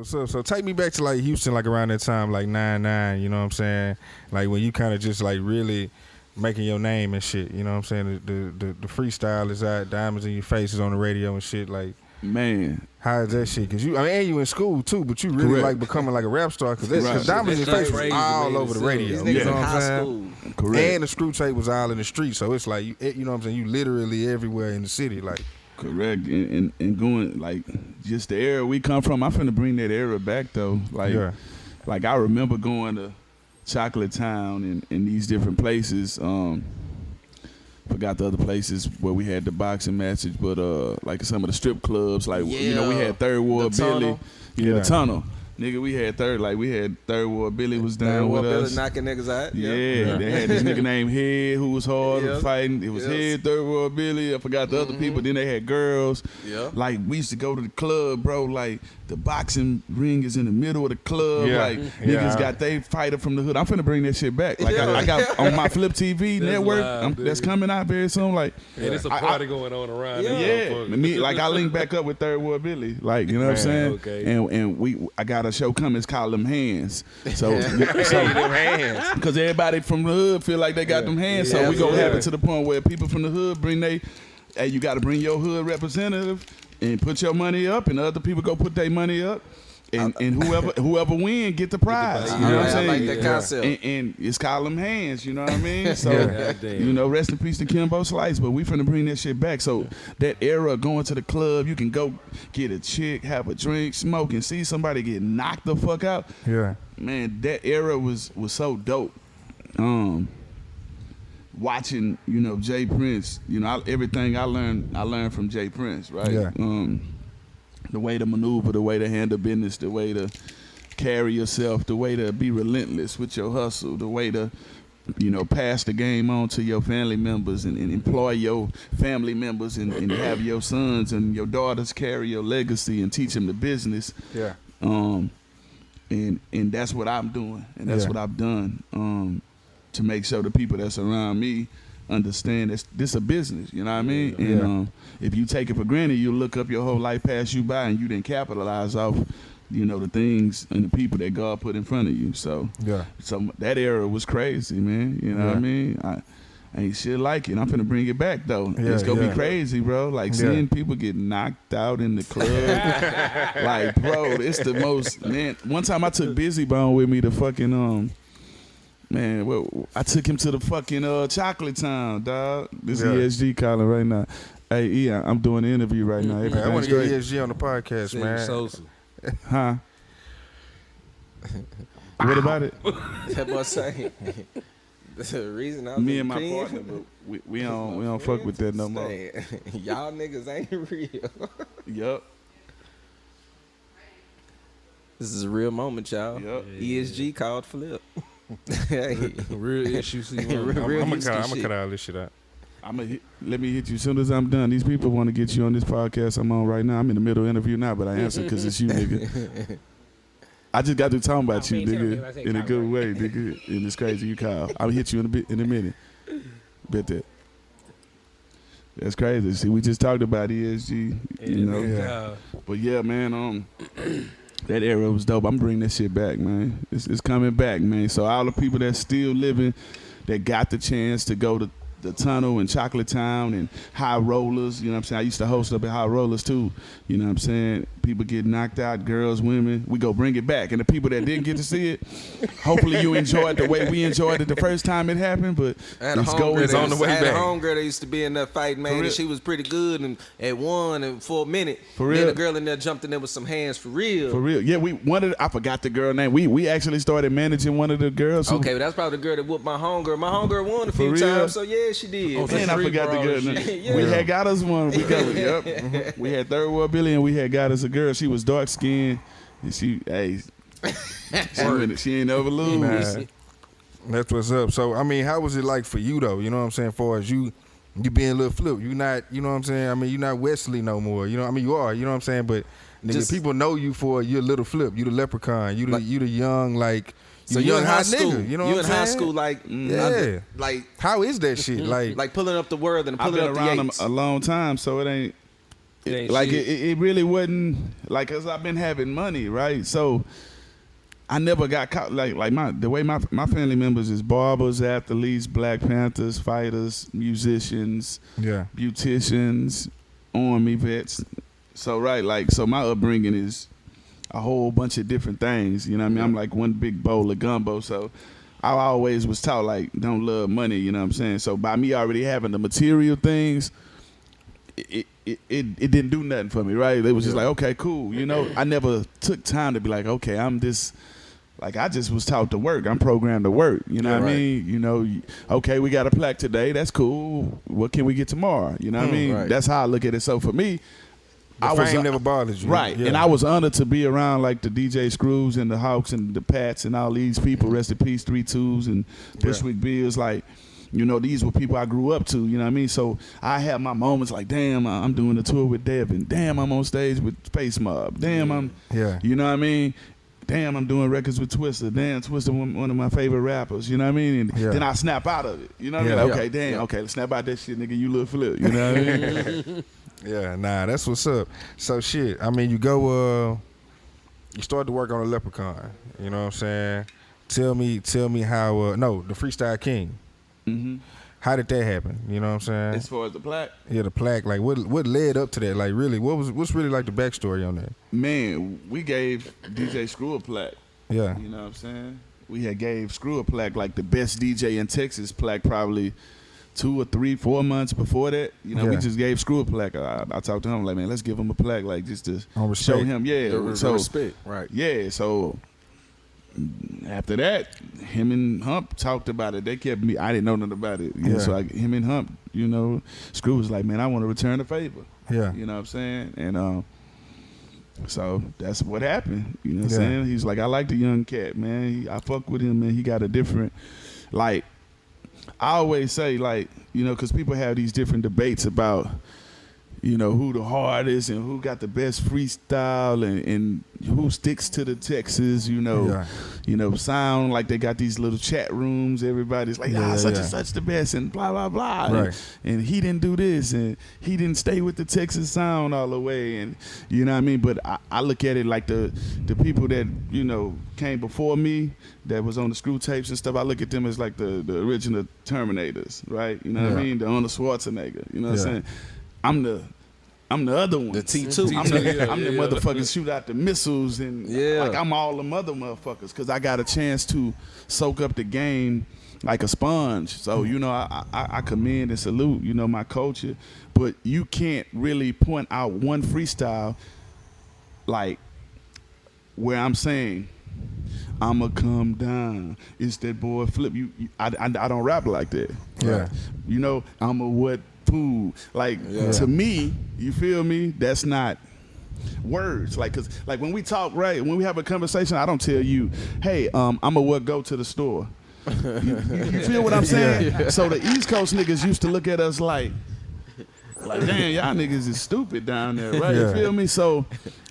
So take me back to like Houston, like around that time, like 99. You know what I'm saying? Like when you kind of just like really making your name and shit. You know what I'm saying? The freestyle is out, Diamonds in Your Face is on the radio and shit. Like, man, how is that shit? Cause and you in school too, but you really Correct. like becoming like a rap star. Cause Diamonds in Your Face was all over the radio. These You niggas know in what high I'm saying? school. correct. And the screw tape was all in the street, so it's like you know what I'm saying. You literally everywhere in the city, like. Correct, and going like just the era we come from. I'm finna bring that era back though. Like I remember going to Chocolate Town and these different places. Forgot the other places where we had the boxing matches, but like some of the strip clubs, like you know we had Third Ward Billy, the Tunnel. Nigga, we had Third Ward Billy was down with us. Billy knocking niggas out. Yeah, they had this nigga named Head who was hard fighting. It was Head, Third Ward Billy. I forgot the other people. Then they had girls. Yeah. Like we used to go to the club, bro. Like the boxing ring is in the middle of the club. Like niggas got they fighter from the hood. I'm finna bring that shit back. Like I got on my Flip TV network. That's coming out very soon. Like and it's a party going on around. Me, like I link back up with Third Ward Billy. Like you know what I'm saying? Okay. And I got a show coming. It's called Them Hands. So because everybody from the hood feel like they got them hands. So we gonna have it to the point where people from the hood bring hey, you got to bring your hood representative and put your money up, and other people go put their money up. And whoever win get the prize. You know what I'm saying? I like that concept. And it's called Them Hands. You know what I mean? So you know, rest in peace to Kimbo Slice. But we finna bring that shit back. So that era, going to the club, you can go get a chick, have a drink, smoke, and see somebody get knocked the fuck out. Yeah, man, that era was so dope. Watching, you know, Jay Prince. You know, everything I learned from Jay Prince. Right. Yeah. The way to maneuver, the way to handle business, the way to carry yourself, the way to be relentless with your hustle, the way to, you know, pass the game on to your family members and employ your family members and have your sons and your daughters carry your legacy and teach them the business. Yeah. And that's what I'm doing, and that's what I've done to make sure the people that's around me understand this a business, you know what I mean? And if you take it for granted, you look up your whole life pass you by and you didn't capitalize off, you know, the things and the people that God put in front of you. So that era was crazy, man. You know what I mean? I ain't shit like it. I'm finna bring it back though. It's gonna be crazy, bro. Like seeing people get knocked out in the club. Like, bro, it's the most, man. One time I took Busy Bone with me to fucking man, well, I took him to the fucking Chocolate Town, dog. This is ESG calling right now. Hey, E, I'm doing an interview right now. I want to get ESG on the podcast, man. Huh? What about it? That boy saying. The reason I'm me and my partner, but we don't fuck with that no more. Y'all niggas ain't real. Yup. This is a real moment, y'all. Yep. ESG called Flip. Real issue. I'm gonna cut all this shit out. Let me hit you as soon as I'm done. These people want to get you on this podcast I'm on right now. I'm in the middle of the interview now, but I answer because it's you, nigga. I just got to talk about you, nigga, in a good way, nigga. And it's crazy you call. I'll hit you in a minute. Bet that. That's crazy. See, we just talked about ESG, you know. Yeah. But yeah, man, that era was dope. I'm bringing that shit back, man. It's coming back, man. So all the people that's still living, that got the chance to go to the Tunnel and Chocolate Town and High Rollers, you know what I'm saying? I used to host up at High Rollers too, you know what I'm saying? People get knocked out, girls, women. We go bring it back. And the people that didn't get to see it, hopefully you enjoyed the way we enjoyed it the first time it happened, but it's on the way back. I had a homegirl that used to be in that fight, man, and she was pretty good and at one and for a minute. For real? Then the girl in there jumped in there with some hands for real. For real. Yeah, I forgot the girl name. We actually started managing one of the girls. Okay, but that's probably the girl that whooped my homegirl. My homegirl won a few times, so yeah, she did. Oh, and I forgot the girl name. We had got us one. We had Third World Billy and we had got us a girl. She was dark skinned and she ain't never lose. Nah, that's what's up. So I mean, how was it like for you though? You know what I'm saying? Far as you being Lil Flip, you not, you know what I'm saying? I mean, you not Wesley no more. You know, I mean, you are. You know what I'm saying? But nigga, people know you for your Little Flip. You the leprechaun. You the young like. So you in high school, nigga, you know what I'm saying? high school, like how is that shit? Like pulling up the world and I've pulling been up around the them Yates. a long time, so it ain't. it really wasn't like, cause I've been having money, right? So I never got caught like the way my family members is barbers, athletes, Black Panthers, fighters, musicians, beauticians, army vets. So so my upbringing is a whole bunch of different things. You know what I mean? I'm like one big bowl of gumbo. So I always was taught like don't love money. You know what I'm saying? So by me already having the material things, it didn't do nothing for me, right? It was just like, okay, cool. You know, I never took time to be like, okay, I'm this. Like, I just was taught to work. I'm programmed to work. You know what I mean? You know, okay, we got a plaque today. That's cool. What can we get tomorrow? You know what I mean? Right. That's how I look at it. So for me, fame never bothered you. Right. Yeah. And I was honored to be around like the DJ Screws and the Hawks and the Pats and all these people. Rest in peace, 3-2s and Bushwick Bills. Like, you know, these were people I grew up to, you know what I mean? So I had my moments like, damn, I'm doing a tour with Devin. Damn, I'm on stage with Space Mob. Damn, you know what I mean? Damn, I'm doing records with Twista. Damn, Twista, one of my favorite rappers. You know what I mean? And then I snap out of it. You know what I mean? Like, okay, damn, okay, let's snap out that shit, nigga. You Lil Flip. You know what I mean? Yeah, nah, that's what's up. So shit, I mean, you go, you start to work on a Leprechaun. You know what I'm saying? Tell me how. No, the Freestyle King. Mm-hmm. How did that happen? You know what I'm saying? As far as the plaque? Yeah, the plaque. Like, what led up to that? Like, really, what's really like the backstory on that? Man, we gave DJ Screw a plaque. Yeah. You know what I'm saying? We had gave Screw a plaque, like the best DJ in Texas plaque, probably 2 or 3, 4 months before that. You know, we just gave Screw a plaque. I talked to him like, man, let's give him a plaque, like just to show him. Yeah. So respect, right? Yeah. So after that, him and Hump talked about it. They kept me. I didn't know nothing about it. So him and Hump, you know, Screw was like, man, I want to return the favor. Yeah. You know what I'm saying? And so that's what happened. You know what I'm saying? He's like, I like the young cat, man. I fuck with him, man. He got a different, like, I always say, like, you know, because people have these different debates about, you know, who the hardest and who got the best freestyle and who sticks to the Texas, you know, sound like they got these little chat rooms. Everybody's like, such and such the best and blah, blah, blah. Right. And he didn't do this and he didn't stay with the Texas sound all the way. And you know what I mean? But I look at it like the people that, you know, came before me that was on the Screw tapes and stuff. I look at them as like the original Terminators, right? You know what I mean? The Arnold Schwarzenegger, you know what I'm saying? I'm the other one. The T2. I'm the motherfuckers shoot out the missiles and like I'm all the other motherfuckers because I got a chance to soak up the game like a sponge. So, you know, I commend and salute, you know, my culture. But you can't really point out one freestyle like where I'm saying, I'ma come down. It's that boy Flip. I don't rap like that. Yeah. You know, I'm a what fool. Like to me, you feel me? That's not words. Like, cause like when we talk, right? When we have a conversation, I don't tell you, hey, I'ma what go to the store. You feel what I'm saying? So the East Coast niggas used to look at us like damn, y'all niggas is stupid down there, right? You feel me? So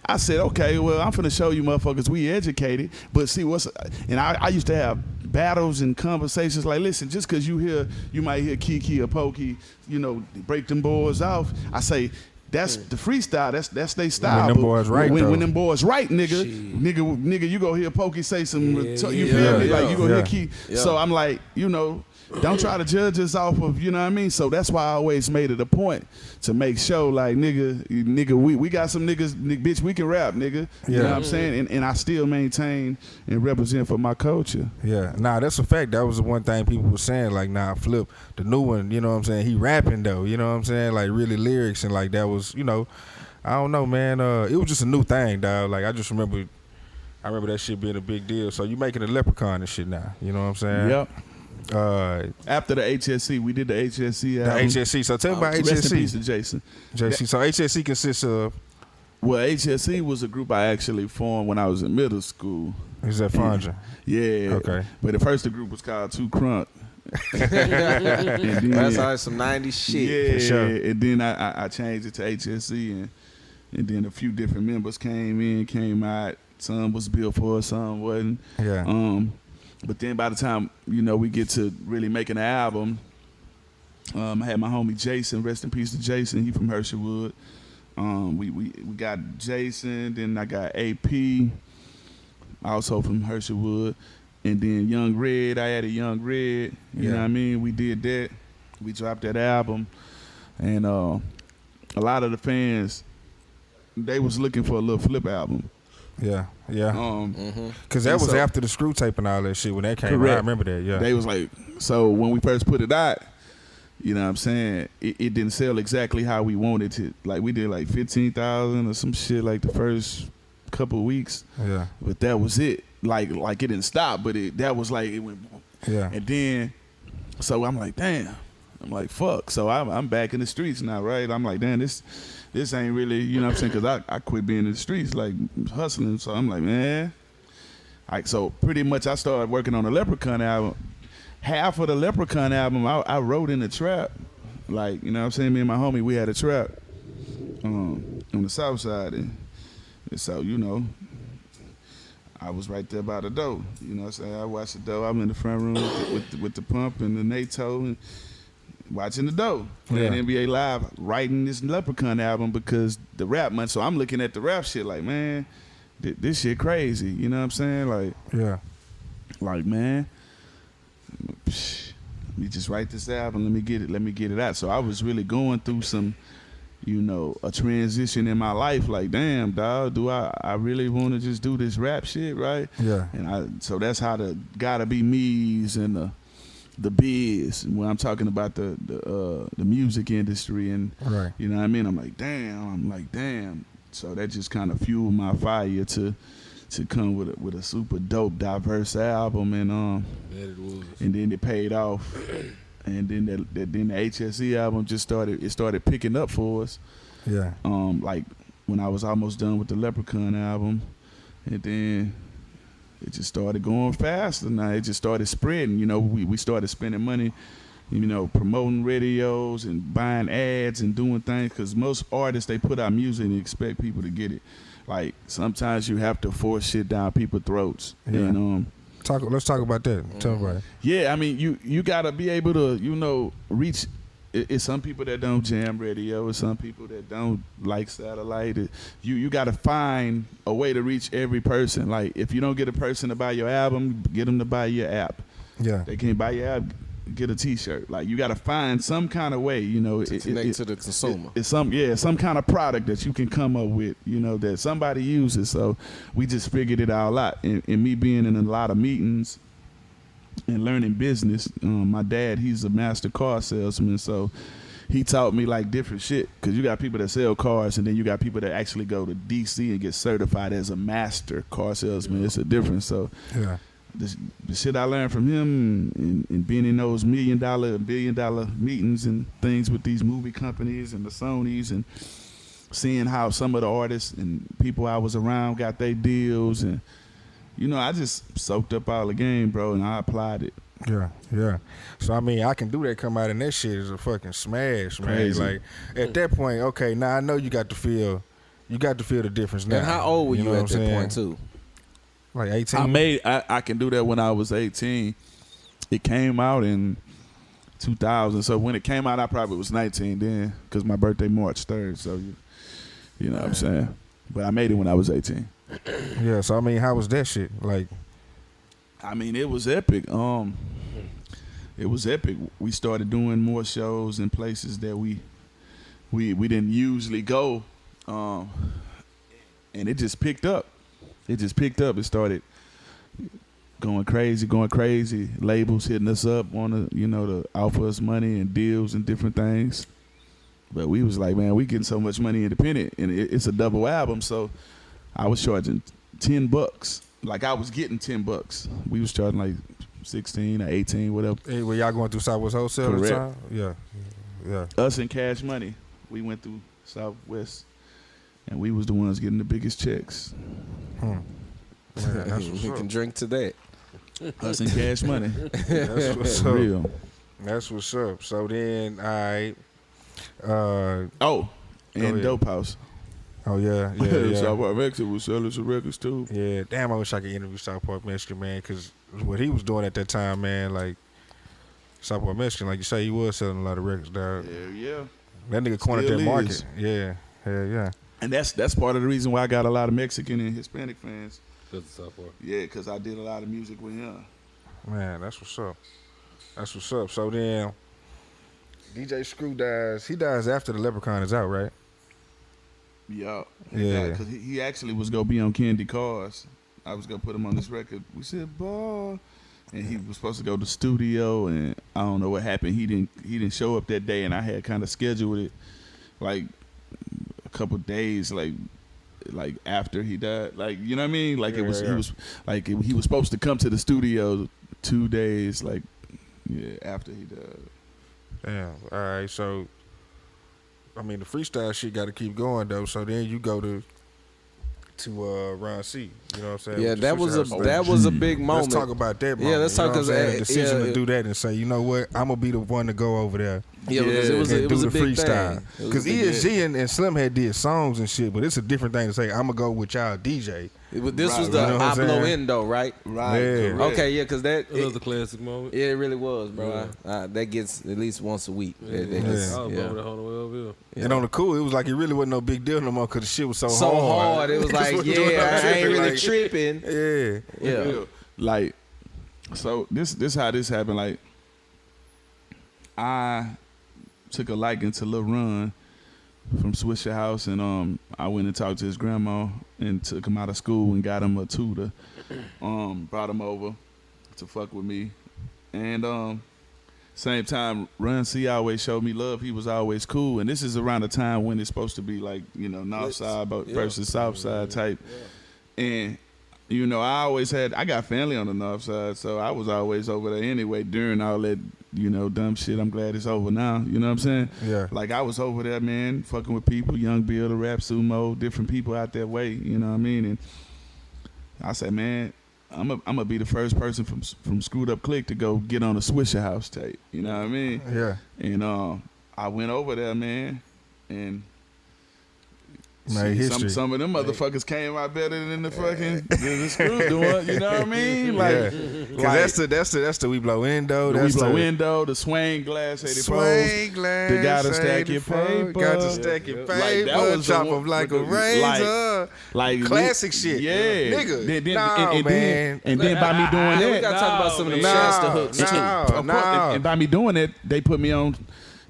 I said, okay, well, I'm finna show you motherfuckers we educated, but see and I used to have battles and conversations like, listen, just cause you might hear Kiki or Pokey, you know, break them boys off. I say, that's the freestyle. That's their style. When them boys right, when them boys right, nigga, you go hear Pokey say some. You feel me? Like you go hear Key. So I'm like, you know, don't try to judge us off of, you know what I mean? So that's why I always made it a point to make sure, like, nigga, we got some niggas, bitch, we can rap, nigga. You know what I'm saying? And I still maintain and represent for my culture. Yeah. Nah, that's a fact. That was the one thing people were saying, like, nah, Flip, the new one, you know what I'm saying? He rapping, though, you know what I'm saying? Like, really lyrics, and, like, that was, you know, I don't know, man. It was just a new thing, dog. Like, I remember that shit being a big deal. So you making a Leprechaun and shit now, you know what I'm saying? Yep. After the HSE, we did the HSE album. The HSE. So tell me about HSE. Rest in peace to Jason. So HSE consists of? Well, HSE was a group I actually formed when I was in middle school. Is that Fondra? Yeah. Okay. But at first the group was called Two Crunk. That's all some 90s shit. Yeah, for sure. And then I changed it to HSE, and then a few different members came out. Some was built for us, some wasn't. Yeah. But then by the time, you know, we get to really making an album, I had my homie Jason, rest in peace to Jason, he from Hersheywood. We got Jason, then I got AP, also from Hersheywood, and then Young Red. I had a Young Red. You know what I mean? We did that. We dropped that album, and a lot of the fans, they was looking for a Lil Flip album. Yeah. Because that was after the Screw Tape and all that shit when that came out. I remember that. Yeah. They was like, so when we first put it out, you know what I'm saying, it didn't sell exactly how we wanted it. Like we did like 15,000 or some shit like the first couple of weeks. Yeah. But that was it. Like it didn't stop, but that was like it went. Yeah. And then, so I'm like, damn. I'm like, fuck. So I'm back in the streets now, right? I'm like, damn, this ain't really, you know what I'm saying? Because I quit being in the streets, like hustling. So I'm like, man. Like, so pretty much I started working on the Leprechaun album. Half of the Leprechaun album I wrote in the trap. Like, you know what I'm saying? Me and my homie, we had a trap on the south side. And so, you know, I was right there by the door. You know what I'm saying? I watched the door. I'm in the front room with the pump and the NATO and watching the dough, playing NBA Live, writing this Leprechaun album because the rap month. So I'm looking at the rap shit like, man, this shit crazy. You know what I'm saying? Like, man, let me just write this album. Let me get it out. So I was really going through some, you know, a transition in my life. Like, damn, dog, do I really want to just do this rap shit, right? Yeah. And so that's how the Gotta Be Me's and the biz, when I'm talking about the music industry, and right. You know what I mean. I'm like, damn. So that just kind of fueled my fire to come with a super dope, diverse album, and and then it paid off, and then the H.S.E. album just started picking up for us. Yeah. Like when I was almost done with the Leprechaun album, and then it just started going faster. Now it just started spreading. You know, we started spending money, you know, promoting radios and buying ads and doing things. Because most artists, they put out music and expect people to get it. Like sometimes you have to force shit down people's throats. Yeah. And let's talk about that. Tell me about it. Yeah, I mean, you gotta be able to, you know, reach. It's some people that don't jam radio. It's some people that don't like satellite. You got to find a way to reach every person. Like, if you don't get a person to buy your album, get them to buy your app. Yeah. They can't buy your app, get a T-shirt. Like, you got to find some kind of way, you know. To connect to the consumer. It's some kind of product that you can come up with, you know, that somebody uses. So we just figured it all out. And me being in a lot of meetings and learning business, my dad, he's a master car salesman, so he taught me like different shit. Cause you got people that sell cars, and then you got people that actually go to DC and get certified as a master car salesman. It's a difference. So yeah, the shit I learned from him and being in those $1 billion meetings and things with these movie companies and the Sonys, and seeing how some of the artists and people I was around got their deals, and you know, I just soaked up all the game, bro, and I applied it. Yeah. So, I mean, I can do that, come out, and that shit is a fucking smash, man. Crazy. Like, at that point, okay, now I know you got to feel the difference now. And how old were you know at what that I'm saying? point, too? Like 18? I can do that when I was 18. It came out in 2000. So when it came out, I probably was 19 then, because my birthday March 3rd. So, you know what I'm saying? But I made it when I was 18. Yeah, so I mean, how was that shit? Like, I mean, it was epic. It was epic. We started doing more shows in places that we didn't usually go, and it just picked up. It started going crazy. Labels hitting us up, to offer us money and deals and different things. But we was like, man, we getting so much money independent, and it's a double album, so I was charging $10. Like, I was getting $10. We was charging like 16 or 18, whatever. hey, were y'all going through Southwest Wholesale Correct. at the time? Yeah. Us and Cash Money, we went through Southwest, and we was the ones getting the biggest checks. Man, that's what's You up. can drink to that. Us and Cash Money. That's what's up. Real. That's what's up. So then, all right. And ahead. Dope House. Oh, yeah. South Park Mexican was selling some records, too. Yeah, damn, I wish I could interview South Park Mexican, man, because what he was doing at that time, man, like, South Park Mexican, like you say, he was selling a lot of records, dog. Yeah. That nigga cornered Still that market. is. Yeah. Hell yeah. And that's part of the reason why I got a lot of Mexican and Hispanic fans. That's the South Park. Yeah, because I did a lot of music with him. Man, that's what's up. That's what's up. So then, DJ Screw dies. He dies after the Leprechaun is out, right? Yeah. Yeah. Because he actually was going to be on Candy Cars. I was going to put him on this record. We said, boy. And he was supposed to go to the studio, and I don't know what happened. He didn't show up that day, and I had kind of scheduled it like a couple days, like after he died. Like, you know what I mean? Like he was supposed to come to the studio 2 days, like, yeah, after he died. Damn. All right. So, I mean, the freestyle shit got to keep going though. So then you go to Ron C. You know what I'm saying? Yeah, With the that was a big moment. Let's talk about that moment. Yeah, let's talk about the decision yeah, to do that and say, you know what, I'm gonna be the one to go over there. Yeah, because it was a big freestyle. thing. Because ESG and Slim had did songs and shit, but it's a different thing to say, I'm gonna go with y'all DJ. This was the Hablo Endo, right? Right. Yeah. Okay, yeah, because that It was a classic moment. Yeah, it really was, bro. That gets at least once a week. I was over there on the way over here. And on the cool, it was like it really wasn't no big deal no more because the shit was so hard. It was like, yeah, I ain't really tripping. Yeah. Like, so this how this happened. Like, I took a liking to Lil Run from Swisher House, and I went and talked to his grandma and took him out of school and got him a tutor. Brought him over to fuck with me, and same time, Run C always showed me love. He was always cool, and this is around the time when it's supposed to be like, you know, North Side versus South Side type, and. You know, I got family on the North Side, so I was always over there anyway during all that, you know, dumb shit. I'm glad it's over now. You know what I'm saying? Yeah. Like, I was over there, man, fucking with people, Young Bill, the Rap Sumo, different people out that way, you know what I mean? And I said, man, I'm gonna be the first person from Screwed Up Click to go get on a Swisher House tape. You know what I mean? Yeah. And I went over there, man, and made history. Some of them motherfuckers came out better than the fucking the Screw doing. You know what I mean? Like, because that's the We Blow Endo. The We Blow Endo, the Swing Glass 84. Swing Glass. The Gotta Stack Your Paper. Got to stack your paper. Like, that was chop them like a razor. Like classic shit. Yeah. Nigga. Man. And then by me doing that. We got to talk about some of the Shasta hooks, too. And by me doing that, they put me on.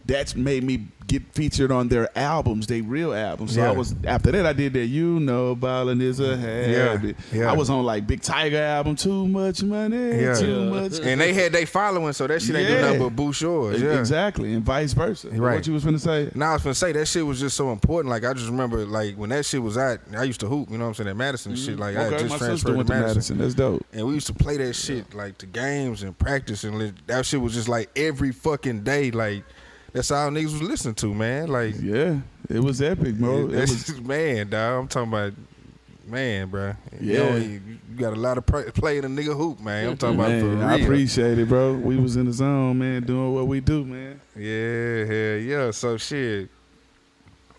That's made me get featured on their albums, they real albums. So I was, after that, I did that, you know, ballin' is a habit. I was on like Big Tiger album, Too Much Money, Too Much. And they had they following, so that shit ain't do nothing but boost yours. Exactly, and vice versa. Right. What you was finna say? Nah, I was finna say, that shit was just so important. Like, I just remember, like, when that shit was out, I used to hoop, you know what I'm saying, at Madison and shit. Like, I just transferred to Madison. That's dope. And we used to play that shit, like, to games and practice, and that shit was just, like, every fucking day, like, that's all niggas was listening to, man. Like, yeah, it was epic, bro. Man, dog. I'm talking about, man, bro. Yeah, you got a lot of play in a nigga hoop, man. I'm talking about for real. I appreciate it, bro. We was in the zone, man, doing what we do, man. Yeah. So shit.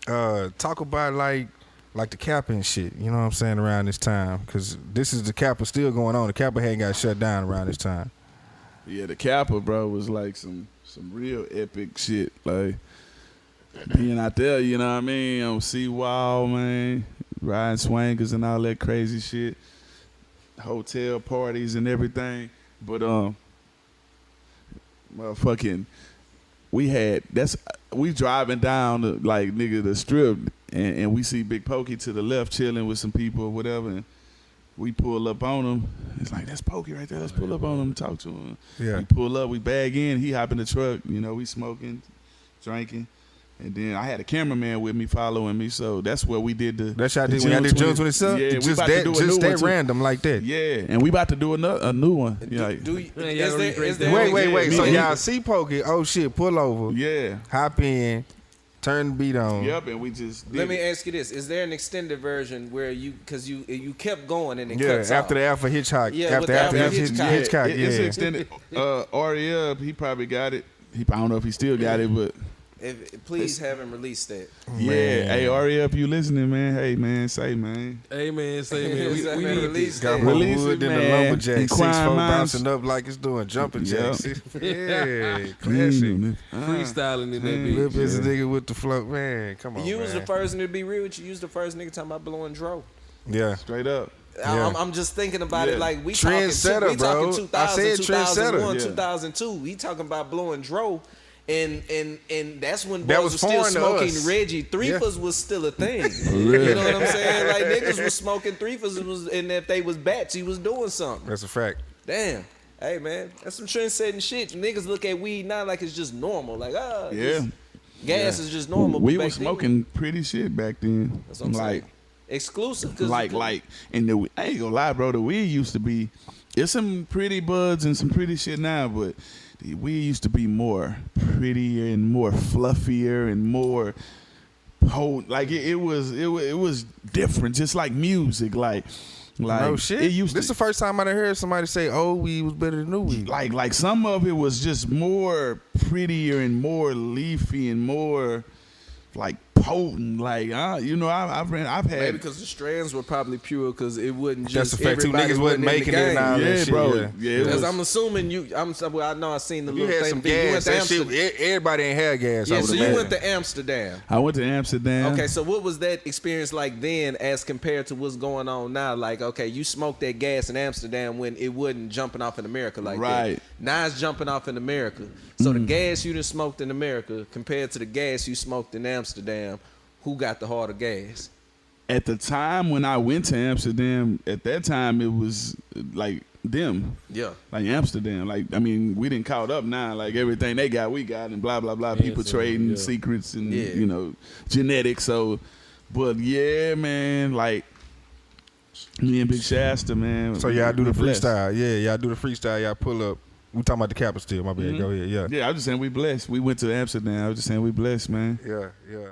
Talk about like the Kappa and shit. You know what I'm saying around this time, because this is the Kappa still going on. The Kappa hadn't got shut down around this time. Yeah, the Kappa, bro, was like some real epic shit. Like, being out there, you know what I mean, on Seawall, man, riding swangers and all that crazy shit, hotel parties and everything. But motherfucking, we driving down the strip, and we see Big Pokey to the left chilling with some people or whatever, and we pull up on him. It's like, that's Pokey right there. Let's pull up on him and talk to him. Yeah. We pull up, we bag in, he hop in the truck, you know, we smoking, drinking. And then I had a cameraman with me following me, so that's what we did. That's how I did when I did June 27th? Yeah, just that random like that. Yeah, and we about to do a new one. Wait. So y'all see Pokey, oh shit, pull over. Yeah. Hop in. Turn the beat on. Yep, and we just did Let me ask you this. Is there an extended version where because you kept going and it cuts after off? the Alpha Hitchcock. Yeah, after Hitchcock. It's extended. Ariel, he probably got it. I don't know if he still got it, but Please have him release that. Yeah, hey Ari, if you listening, man, hey man, say man. Hey man, say man, we need release Got that. more Release wood it, than the man. lumberjack. 6'4" Inquiring minds. bouncing up like it's doing jumping jacks. Yeah, classic. freestyling in that Flip bitch. is a nigga with the flow. Man, come on, You man. was the first, and to be real with you was the first nigga talking about blowing dro. Yeah. Straight up. Yeah. I'm just thinking about Yeah. it like we Trendsetter, talking bro. 2000, I said 2001, trendsetter. Yeah. 2002. He talking about blowing dro. And that's when That boys was were still foreign to smoking us. Reggie. Threefers was still a thing. You know what I'm saying? Like niggas was smoking threefers, and if they was bats, he was doing something. That's a fact. Damn. Hey man, that's some trend-setting shit. Niggas look at weed now like it's just normal. Like Yeah. gas is just normal. We but were back then, smoking pretty shit back then. That's what I'm saying. Exclusive. 'Cause And I ain't gonna lie, bro. The weed used to be, it's some pretty buds and some pretty shit now, but the weed used to be more prettier and more fluffier and more like it was different, just like music, like No shit. It used This to, the first time I done heard somebody say old weed was better than new weed. like some of it was just more prettier and more leafy and more like potent, like I've had maybe because the strands were probably pure, because it wouldn't just. That's a fact too. everybody Niggas wasn't in the making it game. and all that Yeah, shit. bro. Yeah. Yeah, it Because was- I'm assuming I know I seen the You little had thing. some but you went gas. to That Amsterdam. shit, everybody ain't had gas. I Yeah, would so you imagine. went to Amsterdam. I went to Amsterdam. Okay, so what was that experience like then as compared to what's going on now? Like, okay, you smoked that gas in Amsterdam when it wasn't jumping off in America like Right. that. Now it's jumping off in America. So the gas you done smoked in America compared to the gas you smoked in Amsterdam, who got the harder gas? At the time when I went to Amsterdam, at that time it was like them. Yeah. Like Amsterdam. Like, I mean, we didn't caught up now. Like everything they got, we got, and blah, blah, blah. People so, trading yeah. secrets and, Yeah. genetics. So, but yeah, man, like me and Big Shasta, man. So y'all do the we blessed. freestyle. Yeah, y'all do the freestyle. Y'all pull up. We talking about the Kappa still. My bad. Go ahead. Yeah. Yeah, I was just saying we blessed. We went to Amsterdam. I was just saying we blessed, man. Yeah. Yeah.